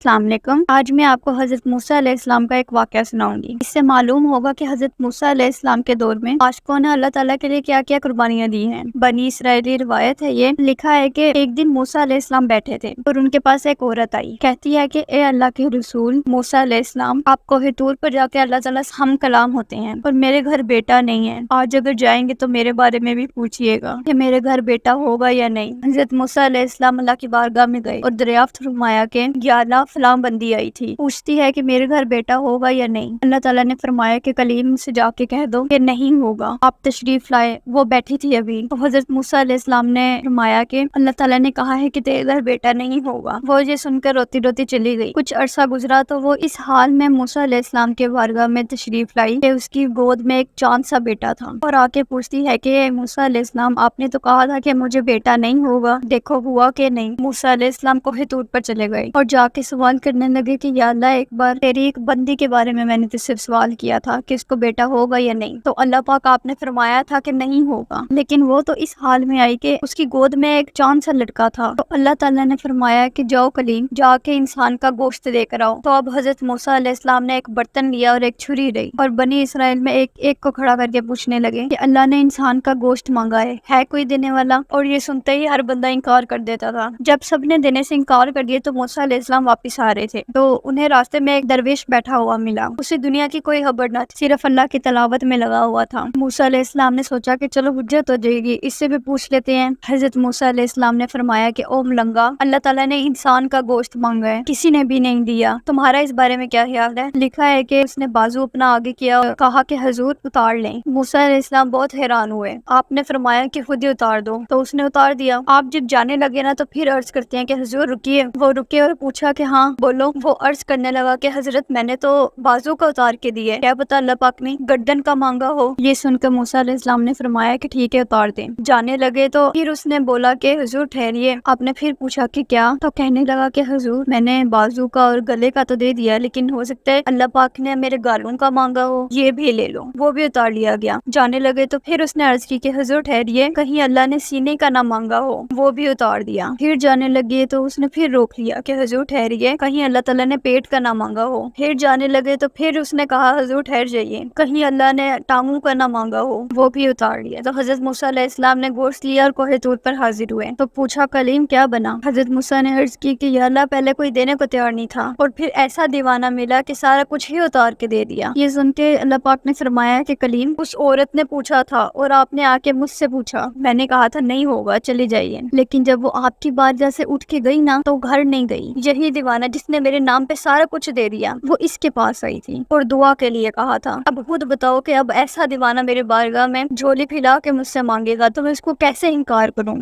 السلام علیکم۔ آج میں آپ کو حضرت موسیٰ علیہ السلام کا ایک واقعہ سناؤں گی۔ اس سے معلوم ہوگا کہ حضرت موسیٰ علیہ السلام کے دور میں عاشقوں نے اللہ تعالیٰ کے لیے کیا کیا قربانیاں دی ہیں۔ بنی اسرائیلی روایت ہے، یہ لکھا ہے کہ ایک دن موسیٰ علیہ السلام بیٹھے تھے اور ان کے پاس ایک عورت آئی، کہتی ہے کہ اے اللہ کے رسول موسیٰ علیہ السلام، آپ کوہ طور پر جا کے اللہ تعالیٰ سے ہم کلام ہوتے ہیں اور میرے گھر بیٹا نہیں ہے، آج اگر جائیں گے تو میرے بارے میں بھی پوچھیے گا کہ میرے گھر بیٹا ہوگا یا نہیں۔ حضرت موسیٰ علیہ السلام اللہ کی بارگاہ میں گئے اور دریافت فرمایا کہ یا اللہ فلاں بندی آئی تھی، پوچھتی ہے کہ میرے گھر بیٹا ہوگا یا نہیں۔ اللہ تعالیٰ نے فرمایا کہ کلیم سے جا کے کہہ دو کہ نہیں ہوگا، آپ تشریف لائے، وہ بیٹھی تھی ابھی۔ تو حضرت موسیٰ علیہ السلام نے فرمایا کہ اللہ تعالیٰ نے کہا ہے کہ تیرے گھر بیٹا نہیں ہوگا۔ وہ یہ سن کر روتی روتی چلی گئی۔ کچھ عرصہ گزرا تو وہ اس حال میں موسیٰ علیہ السلام کے بارگاہ میں تشریف لائی کہ اس کی گود میں ایک چاند سا بیٹا تھا، اور آ کے پوچھتی ہے کہ موسیٰ علیہ السلام، آپ نے تو کہا تھا کہ مجھے بیٹا نہیں ہوگا، دیکھو ہوا کہ نہیں۔ موسیٰ علیہ السلام کوہ طور پر چلے گئے اور جا کے سوال کرنے لگے کہ یا اللہ، ایک بار تیری ایک بندی کے بارے میں نے تجھ سے سوال کیا تھا کہ اس کو بیٹا ہوگا یا نہیں، تو اللہ پاک آپ نے فرمایا تھا کہ نہیں ہوگا، لیکن وہ تو اس حال میں آئی کہ اس کی گود میں ایک چاند سا لڑکا تھا۔ تو اللہ تعالیٰ نے فرمایا کہ جاؤ کلیم، جا کے انسان کا گوشت لے کر آؤ۔ تو اب حضرت موسیٰ علیہ السلام نے ایک برتن لیا اور ایک چھری رہی، اور بنی اسرائیل میں ایک ایک کو کھڑا کر کے پوچھنے لگے کہ اللہ نے انسان کا گوشت مانگا ہے کوئی دینے والا؟ اور یہ سنتے ہی ہر بندہ انکار کر دیتا تھا۔ جب سب نے دینے سے انکار کر دیا تو موسیٰ علیہ السلام واپس آ رہے تھے، تو انہیں راستے میں ایک درویش بیٹھا ہوا ملا۔ اسے دنیا کی کوئی خبر نہ تھی، صرف اللہ کی تلاوت میں لگا ہوا تھا۔ موسیٰ علیہ السلام نے سوچا کہ چلو حجت ہو جائے گی، اس سے بھی پوچھ لیتے ہیں۔ حضرت موسیٰ علیہ السلام نے فرمایا کہ او ملنگا، اللہ تعالیٰ نے انسان کا گوشت مانگا ہے، کسی نے بھی نہیں دیا، تمہارا اس بارے میں کیا خیال ہے؟ لکھا ہے کہ اس نے بازو اپنا آگے کیا اور کہا کہ حضور اتار لیں۔ موسیٰ علیہ السلام بہت حیران ہوئے، آپ نے فرمایا کہ خود ہی اتار دو، تو اس نے اتار دیا۔ آپ جب جانے لگے نا تو پھر عرض کرتے ہیں کہ حضور رکیے۔ وہ رکے اور پوچھا کہ ہاں بولو۔ وہ عرض کرنے لگا کہ حضرت میں نے تو بازو کا اتار کے دیے، کیا پتا اللہ پاک نے گردن کا مانگا ہو۔ یہ سن کر موسیٰ علیہ السلام نے فرمایا کہ ٹھیک ہے اتار دیں۔ جانے لگے تو پھر اس نے بولا کہ حضور ٹھہریے۔ آپ نے پھر پوچھا کہ کیا؟ تو کہنے لگا کہ حضور میں نے بازو کا اور گلے کا تو دے دیا، لیکن ہو سکتا ہے اللہ پاک نے میرے گالوں کا مانگا ہو، یہ بھی لے لو۔ وہ بھی اتار لیا گیا۔ جانے لگے تو پھر اس نے عرض کی کہ حضور ٹھہریے، کہیں اللہ نے سینے کا نہ مانگا ہو، وہ بھی اتار دیا۔ پھر جانے لگے تو اس نے پھر روک لیا کہ حضور ٹھہریے، کہیں اللہ تعالیٰ نے پیٹ کا نہ مانگا ہو۔ پھر جانے لگے تو پھر اس نے کہا حضور ٹھہر جائیے، کہیں اللہ نے ٹانگوں کا نہ مانگا ہو، وہ بھی اتار لیا۔ تو حضرت موسیٰ علیہ السلام نے گوشت لیا اور کوہ طور پر حاضر ہوئے۔ تو پوچھا کلیم کیا بنا؟ حضرت موسیٰ نے عرض کی کہ یا اللہ، پہلے کوئی دینے کو تیار نہیں تھا اور پھر ایسا دیوانہ ملا کہ سارا کچھ ہی اتار کے دے دیا۔ یہ سن کے اللہ پاک نے فرمایا کہ کلیم، اس عورت نے پوچھا تھا اور آپ نے آ کے مجھ سے پوچھا، میں نے کہا تھا نہیں ہوگا، چلے جائیے، لیکن جب وہ آپ کی بات جیسے اٹھ کے گئی نا تو گھر نہیں گئی۔ یہی دیوانہ جس نے میرے نام پہ سارا کچھ دے دیا وہ اس کے پاس آئی تھی اور دعا کے لیے کہا تھا۔ اب خود بتاؤ کہ اب ایسا دیوانہ میرے بارگاہ میں جھولی پھیلا کے مجھ سے مانگے گا تو میں اس کو کیسے انکار کروں؟